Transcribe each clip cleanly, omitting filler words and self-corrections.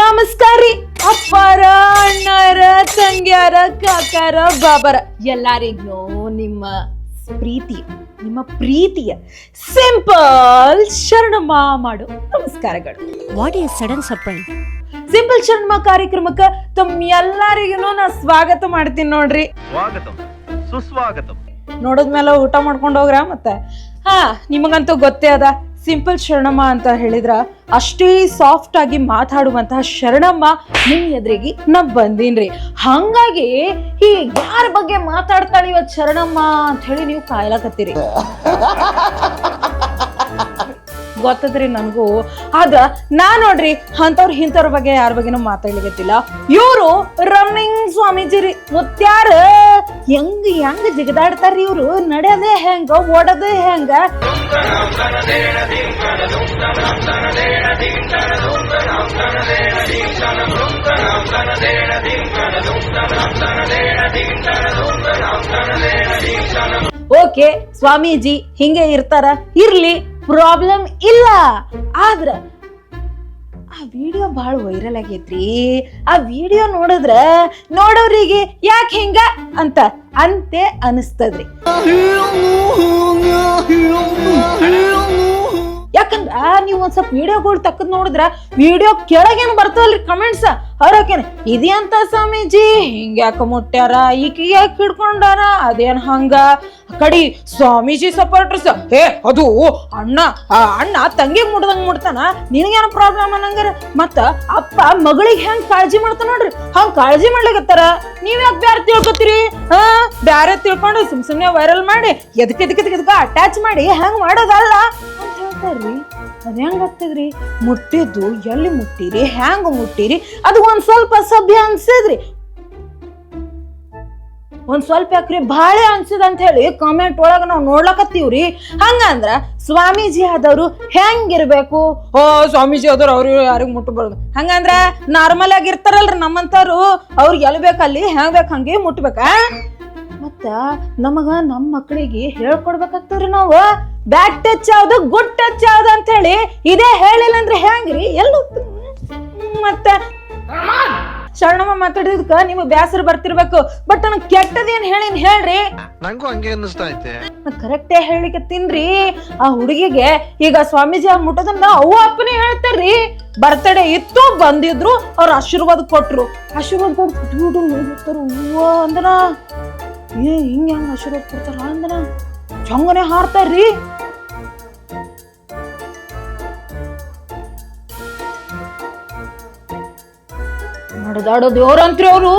ನಮಸ್ಕಾರ ರೀ ಅಪ್ಪಾರ ಅಣ್ಣಾರ ತಂಗ್ಯಾರ ಕಾಕಾರ ಬಾಬಾರ ಎಲ್ಲಾರಿಗೂ ನಿಮ್ಮ ಪ್ರೀತಿಯ ಸಿಂಪಲ್ ಶರಣಮ್ಮ ಮಾಡು ನಮಸ್ಕಾರಗಳು. What is sudden surprise? Simple Sharanamma ಕಾರ್ಯಕ್ರಮಕ್ಕೆ ತಮ್ಮ ಎಲ್ಲರಿಗೂ ನಾ ಸ್ವಾಗತ ಮಾಡ್ತೀನಿ ನೋಡ್ರಿ. ಸ್ವಾಗತಂ ಸುಸ್ವಾಗತಂ. ನೋಡಿದ್ಮೇಲೆ ಊಟ ಮಾಡ್ಕೊಂಡು ಹೋಗ್ರ ಮತ್ತೆ. ನಿಮಗಂತೂ ಗೊತ್ತೇ ಅದ, ಸಿಂಪಲ್ ಶರಣಮ್ಮ ಅಂತ ಹೇಳಿದ್ರ ಅಷ್ಟೇ ಸಾಫ್ಟ್ ಆಗಿ ಮಾತಾಡುವಂತಹ ಶರಣಮ್ಮ ನಿಮ್ ಎದುರಿಗೆ ನಾ ಬಂದೀನ್ರಿ. ಹಂಗಾಗಿ ಈ ಯಾರ ಬಗ್ಗೆ ಮಾತಾಡ್ತಾಳೆ ಇವತ್ ಶರಣಮ್ಮ ಅಂತ ಹೇಳಿ ನೀವು ಕಾಯ್ಲಕತ್ತೀರಿ. ಗೊತ್ತದ್ರಿ ನನಗೂ. ಆದ್ರ ನಾ ನೋಡ್ರಿ ಅಂತವ್ರ ಇಂಥವ್ರ ಬಗ್ಗೆ ಯಾರ ಬಗ್ಗೆನೂ ಮಾತಾಡ್ಲಿಕತ್ತಿಲ್ಲ. ಇವ್ರು ರನ್ನಿಂಗ್ ಸ್ವಾಮೀಜಿ ರೀ. ಗೊತ್ತಾರ ಹೆಂಗ್ ಜಿಗದಾಡ್ತಾರ್ರಿ ಇವ್ರು. ನಡೆಯೋದೇ ಹೆಂಗ, ಓಡೋದೇ ಹೆಂಗ. ಓಕೆ, ಸ್ವಾಮೀಜಿ ಹಿಂಗೆ ಇರ್ತಾರ, ಇರ್ಲಿ, ಪ್ರಾಬ್ಲಮ್ ಇಲ್ಲ. ಆದ್ರ ಆ ವಿಡಿಯೋ ಬಹಳ ವೈರಲ್ ಆಗೈತ್ರಿ. ಆ ವಿಡಿಯೋ ನೋಡಿದ್ರ ನೋಡೋರಿಗೆ ಯಾಕೆ ಹಿಂಗ ಅಂತೆ ಅನಿಸ್ತದ್ರಿ. ಯಾಕಂದ್ರ ನೀವ್ ಒಂದ್ ಸ್ವಲ್ಪ ವಿಡಿಯೋಗಳು ತಕ್ಕದ್ ನೋಡಿದ್ರ ವಿಡಿಯೋ ಕೆಳಗೇನು ಬರ್ತಾವಲ್ರಿ ಕಮೆಂಟ್ಸ್. ಅವ್ರಕೇನ ಇದೇಂತ ಸ್ವಾಮೀಜಿ ಹಿಂಗ್ಯಾಕ ಮುಟ್ಟ್ಯಾರ, ಈಕಿ ಯಾಕೆ ಹಿಡ್ಕೊಂಡಾರ, ಅದೇನ್ ಹಂಗ. ಕಡಿ ಸ್ವಾಮೀಜಿ ಸಪೋರ್ಟರ್ಸ್ ಅದು ಅಣ್ಣ ತಂಗಿ ಮುಡ್ದಂಗ್ ಮುಡ್ತಾನ, ನಿನಗೇನು ಪ್ರಾಬ್ಲಮ್ ಅನ್ನಂಗಾರ. ಮತ್ತ ಅಪ್ಪ ಮಗಳಿಗೆ ಹೆಂಗ್ ಕಾಳಜಿ ಮಾಡ್ತಾನ ನೋಡ್ರಿ, ಹಂಗ್ ಕಾಳಜಿ ಮಾಡ್ಲಿಕತ್ತಾರ. ನೀವ್ ಯಾಕೆ ಬ್ಯಾರೆ ತಿಳ್ಕೊತೀರಿ? ಬ್ಯಾರೆ ತಿಳ್ಕೊಂಡು ಸುಮ್ನೆ ವೈರಲ್ ಮಾಡಿ ಎದಕ್ಕೆ ಅಟ್ಯಾಚ್ ಮಾಡಿ ಹೆಂಗ್ ಮಾಡೋದಲ್ಲ ಅಂತ ಹೇಳ್ತಾರ್ರಿ. ಅದ್ ಹೆಂಗ್ ಆಗ್ತದ್ರಿ? ಮುಟ್ಟಿದ್ದು ಎಲ್ಲಿ ಮುಟ್ಟಿರಿ, ಹ್ಯಾಂಗ ಮುಟ್ಟಿರಿ, ಅದು ಒಂದ್ ಸ್ವಲ್ಪ ಸಭ್ಯ ಅನ್ಸಿದ್ರಿ. ಒಂದ್ ಸ್ವಲ್ಪ ಯಾಕ್ರಿ ಬಾಳೆ ಅನ್ಸಿದ ಅಂತ ಹೇಳಿ ಕಾಮೆಂಟ್ ಒಳಗ ನಾವ್ ನೋಡ್ಲಕತ್ತೀವ್ರಿ. ಹಂಗಂದ್ರ ಸ್ವಾಮೀಜಿ ಆದವ್ರು ಹೆಂಗಿರ್ಬೇಕು? ಸ್ವಾಮೀಜಿ ಆದವ್ರು ಅವ್ರು ಯಾರಿಗ್ ಮುಟ್ಟಬಾರ್ದು. ಹಂಗಂದ್ರ ನಾರ್ಮಲ್ ಆಗಿ ಇರ್ತಾರಲ್ರಿ ನಮ್ಮಂತಾರು, ಅವ್ರಿಗೆ ಎಲ್ ಬೇಕಲ್ಲಿ ಹೆಂಗ್ ಬೇಕ ಹಂಗೆ ಮುಟ್ಬೇಕ. ಮತ್ತ ನಮಗ ನಮ್ಮ ಮಕ್ಕಳಿಗೆ ಹೇಳ್ಕೊಡ್ಬೇಕಾಗ್ತವ್ರಿ ನಾವು. ಬ್ಯಾಡ್ ಟಚ್ ಯಾವ್ದು, ಗುಡ್ ಟಚ್ ಯಾವ್ದು ಅಂತ ಹೇಳಿ ಇದೇ ಹೇಳಿಲ್ಲ ಅಂದ್ರೆ ಹೆಂಗ್ರಿ? ಎಲ್ಲ ಮತ್ತ ಶರಣಮ್ಮ ಮಾತಾಡಿದ್ಕ ನಿಮಗ್ ಬ್ಯಾಸರ ಬರ್ತಿರ್ಬೇಕು. ಬಟ್ ನನಗ್ ಕೆಟ್ಟದೇನ್ ಹೇಳ್ರಿ. ನಂಗೂ ಹಂಗೆ ಅನ್ನಿಸ್ತಾ ಐತೆ. ಕರೆಕ್ಟೇ ಹೇಳಿಕತ್ತೀನ್ರಿ. ಆ ಹುಡುಗಿಗೆ ಈಗ ಸ್ವಾಮೀಜಿ ಮುಟ್ಟದನ್ನ ಅವ್ವ ಅಪ್ಪನೇ ಹೇಳ್ತಾರ್ರಿ. ಬರ್ತಡೇ ಇತ್ತು, ಬಂದಿದ್ರು, ಅವ್ರ ಆಶೀರ್ವಾದ ಕೊಟ್ರು. ಆಶೀರ್ವಾದ ಕೊಟ್ಟು ನೋಡ್ತಾರ ಹೂವ ಅಂದನ. ಹಿಂಗ ಹೆಂಗ ಆಶೀರ್ವಾದ ಕೊಡ್ತಾರ ಅಂದನ ಚಂಗನೆ ಹಾರ್ತಾರ್ರಿ. ನಡೆದಾಡೋ ದೇವ್ರಂತ್ರಿ ಅವರು.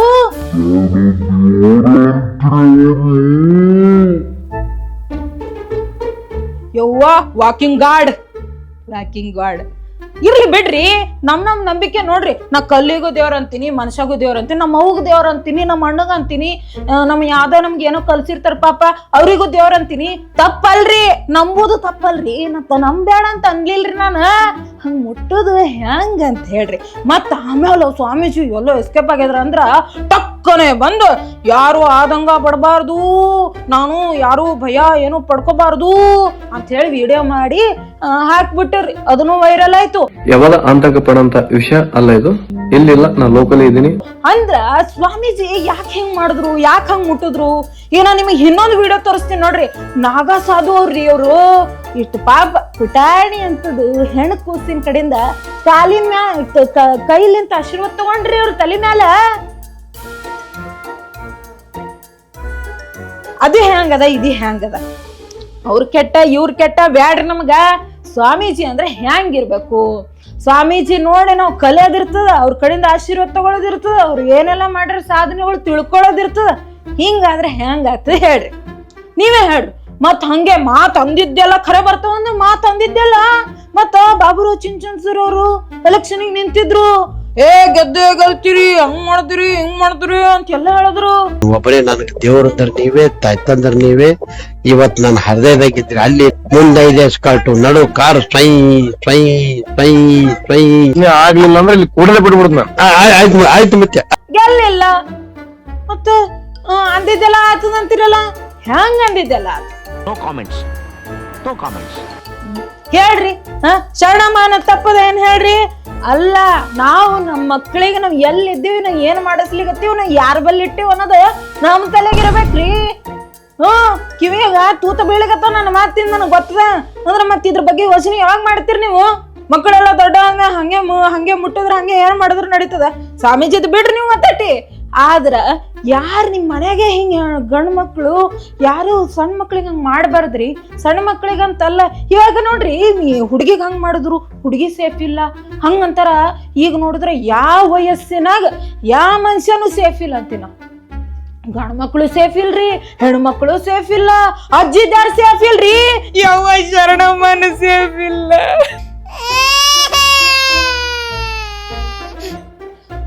ಯವ್ವ ವಾಕಿಂಗ್ ಗಾರ್ಡ್ ಇರ್ಲಿ ಬಿಡ್ರಿ. ನಮ್ ನಂಬಿಕೆ ನೋಡ್ರಿ. ನಾ ಕಲ್ಲಿಗೂ ದೇವ್ರ ಅಂತೀನಿ, ಮನುಷ್ಯಗೂ ದೇವ್ರ ಅಂತೀನಿ, ನಮ್ಮ ಅವ್ಗ ದೇವ್ರ ಅಂತೀನಿ, ನಮ್ಮ ಅಣ್ಣಗ ಅಂತೀನಿ, ನಮ್ ಯಾವ್ದೋ ನಮ್ಗೆ ಏನೋ ಕಲ್ಸಿರ್ತಾರ ಪಾಪ ಅವ್ರಿಗೂ ದೇವ್ರ ಅಂತೀನಿ. ತಪ್ಪಲ್ರಿ, ನಂಬುದು ತಪ್ಪಲ್ರಿ. ನಂಬ್ಯಾಡ ಅಂತ ಅನ್ಲಿಲ್ರಿ ನಾನು. ಹಂಗ ಮುಟ್ಟುದು ಹೆಂಗ ಅಂತ ಹೇಳ್ರಿ. ಮತ್ತ ಆಮೇಲೆ ಸ್ವಾಮೀಜಿ ಎಲ್ಲೋ ಎಸ್ಕೇಪ್ ಆಗ್ಯದ್ರ ಅಂದ್ರ ಟಕ್ಕನೆ ಬಂದು ಯಾರು ಆದಂಗ ಪಡಬಾರ್ದು, ನಾನು ಯಾರು ಭಯ ಏನು ಪಡ್ಕೋಬಾರ್ದು ಅಂತ ಹೇಳಿ ವಿಡಿಯೋ ಮಾಡಿ ಹಾಕ್ಬಿಟ್ಟಿರ್ರಿ. ಅದನ್ನು ವೈರಲ್ ಆಯ್ತು. ಯಾವಾಗ ಆತಂಕ ಪಡೋಂತ ವಿಷಯ ಅಲ್ಲ ಇದು. ಇಲ್ಲಿಲ್ಲ, ನಾ ಲೋಕಲ್ ಇದೀನಿ. ಅಂದ್ರ ಸ್ವಾಮೀಜಿ ಯಾಕೆ ಹೆಂಗ್ ಮಾಡಿದ್ರು, ಯಾಕೆ ಹಂಗ್ ಮುಟ್ಟಿದ್ರು? ಈಗ ನಾ ನಿಮಗೆ ಇನ್ನೊಂದು ವಿಡಿಯೋ ತೋರಿಸ್ತೀನಿ ನೋಡ್ರಿ. ನಾಗಾ ಸಾಧು ಅವ್ರಿ ಅವರು ಇಷ್ಟು ಪಾಪ ಪುಟಾಣಿ ಅಂತದು ಹೆಣ್ಣು ಕೂಸಿನ ಕಡೆಯಿಂದ ಕಾಲಿನ ಕೈಲಿಂತ ಆಶೀರ್ವಾದ ತಗೊಂಡ್ರಿ ಅವ್ರ ತಲೆ ಮ್ಯಾಲ. ಅದು ಹೆಂಗದ, ಇದು ಹೆಂಗದ? ಅವ್ರ ಕೆಟ್ಟ ಇವ್ರ ಕೆಟ್ಟ ಬ್ಯಾಡ್ರಿ ನಮ್ಗ. ಸ್ವಾಮೀಜಿ ಅಂದ್ರೆ ಹೆಂಗಿರ್ಬೇಕು? ಸ್ವಾಮೀಜಿ ನೋಡಿ ನಾವು ಕಲಿಯೋದಿರ್ತದ, ಅವ್ರ ಕಡೆಯಿಂದ ಆಶೀರ್ವಾದ ತಗೊಳ್ಳೋದಿರ್ತದ, ಅವ್ರು ಏನೆಲ್ಲ ಮಾಡ್ರ ಸಾಧನೆಗಳು ತಿಳ್ಕೊಳ್ಳೋದಿರ್ತದ. ಹಿಂಗಾದ್ರೆ ಹೆಂಗಾಗ್ತದೆ ಹೇಳ್ರಿ, ನೀವೇ ಹೇಳ್ರಿ. ಮತ್ ಹಂಗೆ ಮಾತ್ ಅಂದಿದ್ದೆಲ್ಲ ಖರೆ ಬರ್ತಾವ ಅಂದ್ರೆ ಮಾತ್ ಅಂದಿದ್ದೆಲ್ಲ. ಮತ್ತ ಬಾಬುರಾವ್ ಚಿಂಚನ್ಸರ್ ಅವರು ಎಲೆಕ್ಷನ್ ನಿಂತಿದ್ರು. ಗೆದ್ದೆ ಗೆಲ್ತೀರಿ, ಹಂಗ್ ಮಾಡ್ತೀರಿ, ಹಿಂಗ್ ಮಾಡ್ತೀರಿ ಅಂತ ಎಲ್ಲ ಹೇಳಿದ್ರು. ಒಬ್ಬರೇ ನನಗ್ ದೇವ್ರಂದ್ರ ನೀವೇ, ತಾಯ್ತಂದ್ರ ನೀವೇ. ಇವತ್ ನಾನು ಹೃದಯದಾಗಿದ್ರಿ. ಅಲ್ಲಿ ಮುಂದೆ ಇದೆ ಸ್ಕರ್ಟು, ನಡು ಕಾರ್ ಸ್ವೈ ಸ್ವೈ ಸ್ವೈ ಸ್ವೈ. ಆಗ್ಲಿಲ್ಲ ಅಂದ್ರೆ ಇಲ್ಲಿ ಕೂಡಲೇ ಬಿಡ್ಬಿಡ್ತ. ಆಯ್ತು ಮತ್ತೆ ಗೆಲ್ಲಿಲ್ಲ. ಮತ್ತೆ ಅಂದಿದ್ದೆಲ್ಲ ಆತದಂತಿರಲ್ಲ ಹೆಂಗ ಅಂದಿದ್ದೆಲ್ಲ ನೋ ಕಾಮೆಂಟ್ಸ್, ನೋ ಕಾಮೆಂಟ್ಸ್. ಹೇಳ್ರಿ ಶರಣಮ್ಮ ಅನ್ನೋದ್ ತಪ್ಪದ ಏನ್ ಹೇಳ್ರಿ? ಅಲ್ಲ, ನಾವು ನಮ್ಮ ಮಕ್ಕಳಿಗೆ ನಾವ್ ಎಲ್ಲಿದ್ದೀವಿ, ನಾವ್ ಏನ್ ಮಾಡಿಸ್ಲಿಕತ್ತೀವಿ, ನಾವ್ ಯಾರ ಬಲ್ಲಿ ಇಟ್ಟಿವಿ ಅನ್ನೋದು ನಮ್ ತಲೆಗಿರ್ಬೇಕ್ರಿ. ಕಿವಿಯಾಗ ತೂತ ಬೀಳಕತ್ತ ನನ್ನ ಮಾತಿಂದ ನನಗ್ ಗೊತ್ತದ ಅಂದ್ರ ಮತ್ ಇದ್ರ ಬಗ್ಗೆ ಯೋಚನೆ ಯಾವಾಗ ಮಾಡ್ತೀರಿ ನೀವು? ಮಕ್ಕಳೆಲ್ಲ ದೊಡ್ಡ ಹಂಗೆ ಮುಟ್ಟಿದ್ರ ಹಂಗೆ ಏನ್ ಮಾಡಿದ್ರು ನಡೀತದ. ಸ್ವಾಮೀಜಿದ್ ಬಿಡ್ರಿ ನೀವು ಮಾತಾಟಿ. ಆದ್ರ ಯಾರು ನಿಮ್ ಮನೆಗೆ ಹಿಂಗ ಗಂಡು ಮಕ್ಳು ಯಾರು ಸಣ್ಣ ಮಕ್ಳಿಗೆ ಹಂಗ ಮಾಡ್ಬಾರ್ದ್ರಿ. ಸಣ್ಣ ಮಕ್ಳಿಗಂತಲ್ಲ, ಇವಾಗ ನೋಡ್ರಿ ಹುಡುಗಿಗೆ ಹಂಗ ಮಾಡಿದ್ರು ಹುಡುಗಿ ಸೇಫ್ ಇಲ್ಲ ಹಂಗಂತಾರ. ಈಗ ನೋಡಿದ್ರೆ ಯಾವ ವಯಸ್ಸಿನಾಗ ಯಾವ ಮನುಷ್ಯನೂ ಸೇಫ್ ಇಲ್ಲ ಅಂತೀನ. ಗಂಡು ಮಕ್ಳು ಸೇಫ್ ಇಲ್ರಿ, ಹೆಣ್ಮಕ್ಳು ಸೇಫ್ ಇಲ್ಲ, ಅಜ್ಜಿದಾರ್ ಸೇಫ್ ಇಲ್ರಿ, ಯಾವ ಶರಣಮ್ಮನು ಸೇಫ್ ಇಲ್ಲ.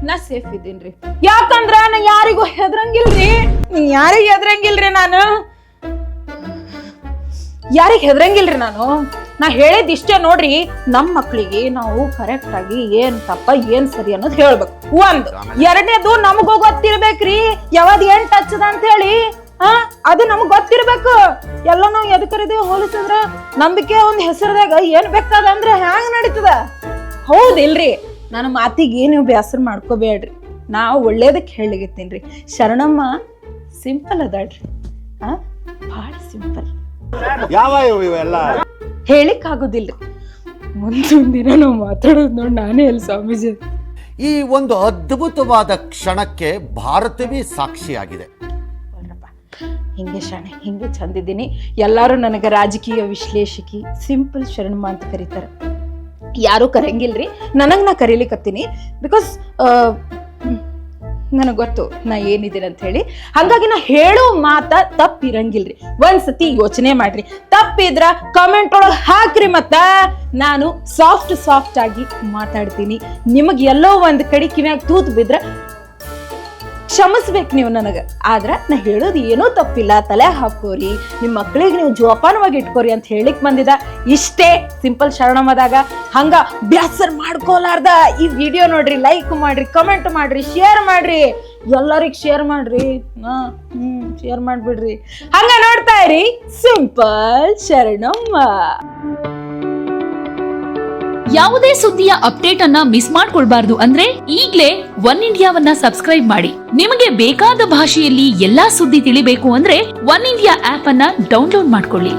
ನಾ ಸೇಫ್ ಇದ್ದೀನ್ರಿ, ಯಾಕಂದ್ರ ನಾ ಯಾರಿಗೂ ಹೆದ್ರಂಗಿಲ್ರಿ. ಯಾರಿಗ ಹೆದ್ರಂಗಿಲ್ರಿ ನಾನು, ಯಾರಿಗ ಹೆದ್ರಂಗಿಲ್ರಿ ನಾನು. ನಾ ಹೇಳಿದ್ ಇಷ್ಟೇ ನೋಡ್ರಿ, ನಮ್ ಮಕ್ಳಿಗೆ ನಾವು ಕರೆಕ್ಟ್ ಆಗಿ ಏನ್ ತಪ್ಪ ಏನ್ ಸರಿ ಅನ್ನೋದು ಹೇಳ್ಬೇಕು. ಒಂದು ಎರಡನೇದು ನಮಗೂ ಗೊತ್ತಿರ್ಬೇಕ್ರಿ ಯಾವ್ದ್ ಏನ್ ಟಚ್ ಅಂತ ಹೇಳಿ. ಅದು ನಮಗ್ ಗೊತ್ತಿರ್ಬೇಕು. ಎಲ್ಲ ನಾವು ಎದಕರಿದೀವಿ ಹೋಲಿಸಿದ್ರ ನಂಬಿಕೆ ಒಂದ್ ಹೆಸರದಾಗ ಏನ್ ಬೇಕಾದ ಅಂದ್ರೆ ಹ್ಯಾಂಗ ನಡೀತದ? ಹೌದಿಲ್ರಿ? ನನ್ನ ಮಾತಿಗೆ ನೀವು ಬೇಸರ ಮಾಡ್ಕೋಬೇಡ್ರಿ, ನಾವು ಒಳ್ಳೇದಕ್ಕೆ ಹೇಳಿಗತ್ತೀನ್ರಿ. ಶರಣಮ್ಮ ಸಿಂಪಲ್ ಅದಾಳ್ರಿ, ಭಾಳ ಸಿಂಪಲ್. ಯಾವ ಇವೆಲ್ಲ ಹೇಳಿಕ್ ಆಗೋದಿಲ್ರಿ. ಮುಂದೊಂದ್ ದಿನ ನಾವು ಮಾತಾಡೋದು ನೋಡಿ ನಾನೇ ಎಲ್ಲಿ ಸ್ವಾಮೀಜಿ. ಈ ಒಂದು ಅದ್ಭುತವಾದ ಕ್ಷಣಕ್ಕೆ ಭಾರತವೇ ಸಾಕ್ಷಿಯಾಗಿದೆ. ಹಿಂಗೆ ಶರಣ ಹಿಂಗೆ ಚಂದಿದ್ದೀನಿ. ಎಲ್ಲಾರು ನನಗೆ ರಾಜಕೀಯ ವಿಶ್ಲೇಷಕಿ ಸಿಂಪಲ್ ಶರಣಮ್ಮ ಅಂತ ಕರೀತಾರೆ. ಯಾರು ಕರಂಗಿಲ್ರಿ, ನನಗ್ ನಾ ಕರೀಲಿಕ್ಕತ್ತೀನಿ. ಬಿಕಾಸ್ ನನಗ್ ಗೊತ್ತು ನಾ ಏನಿದ್ದೀನಿ ಅಂತ ಹೇಳಿ. ಹಾಗಾಗಿ ನಾ ಹೇಳೋ ಮಾತ ತಪ್ಪಿರಂಗಿಲ್ರಿ. ಒಂದ್ಸತಿ ಯೋಚನೆ ಮಾಡ್ರಿ, ತಪ್ಪಿದ್ರ ಕಮೆಂಟ್ ಒಳಗ್ ಹಾಕ್ರಿ. ಮತ್ತ ನಾನು ಸಾಫ್ಟ್ ಆಗಿ ಮಾತಾಡ್ತೀನಿ. ನಿಮಗ್ ಎಲ್ಲೋ ಒಂದ್ ಕಡೆ ಕಿವ್ಯಾಗ ತೂತ್ ಬಿದ್ರ ಕ್ಷಮಿಸ್ಬೇಕು ನೀವು ನನಗ. ಆದ್ರ ನಾ ಹೇಳೋದು ಏನೂ ತಪ್ಪಿಲ್ಲ, ತಲೆ ಹಾಕೋರಿ, ನಿಮ್ ಮಕ್ಳಿಗೆ ನೀವು ಜೋಪಾನವಾಗಿ ಇಟ್ಕೋರಿ ಅಂತ ಹೇಳಿಕ್ ಬಂದಿದ. ಇಷ್ಟೇ ಸಿಂಪಲ್ ಶರಣಮ್ಮದಾಗ. ಹಂಗ ಬ್ಯಾಸರ್ ಮಾಡ್ಕೋಲಾರ್ದ ಈ ವಿಡಿಯೋ ನೋಡ್ರಿ, ಲೈಕ್ ಮಾಡ್ರಿ, ಕಮೆಂಟ್ ಮಾಡ್ರಿ, ಶೇರ್ ಮಾಡ್ರಿ, ಎಲ್ಲರಿಗ್ ಶೇರ್ ಮಾಡ್ರಿ. ಶೇರ್ ಮಾಡ್ಬಿಡ್ರಿ. ಹಂಗ ನೋಡ್ತಾ ಇರಿ ಸಿಂಪಲ್ ಶರಣಮ್ಮ. ಯಾವುದೇ ಸುದ್ದಿಯ ಅಪ್ಡೇಟ್ ಅನ್ನ ಮಿಸ್ ಮಾಡ್ಕೊಳ್ಬಾರ್ದು ಅಂದ್ರೆ ಈಗ್ಲೇ ಒನ್ ಇಂಡಿಯಾವನ್ನ ಸಬ್ಸ್ಕ್ರೈಬ್ ಮಾಡಿ. ನಿಮಗೆ ಬೇಕಾದ ಭಾಷೆಯಲ್ಲಿ ಎಲ್ಲಾ ಸುದ್ದಿ ತಿಳಿಬೇಕು ಅಂದ್ರೆ ಒನ್ ಇಂಡಿಯಾ ಆಪ್ ಅನ್ನ ಡೌನ್ಲೋಡ್ ಮಾಡ್ಕೊಳ್ಳಿ.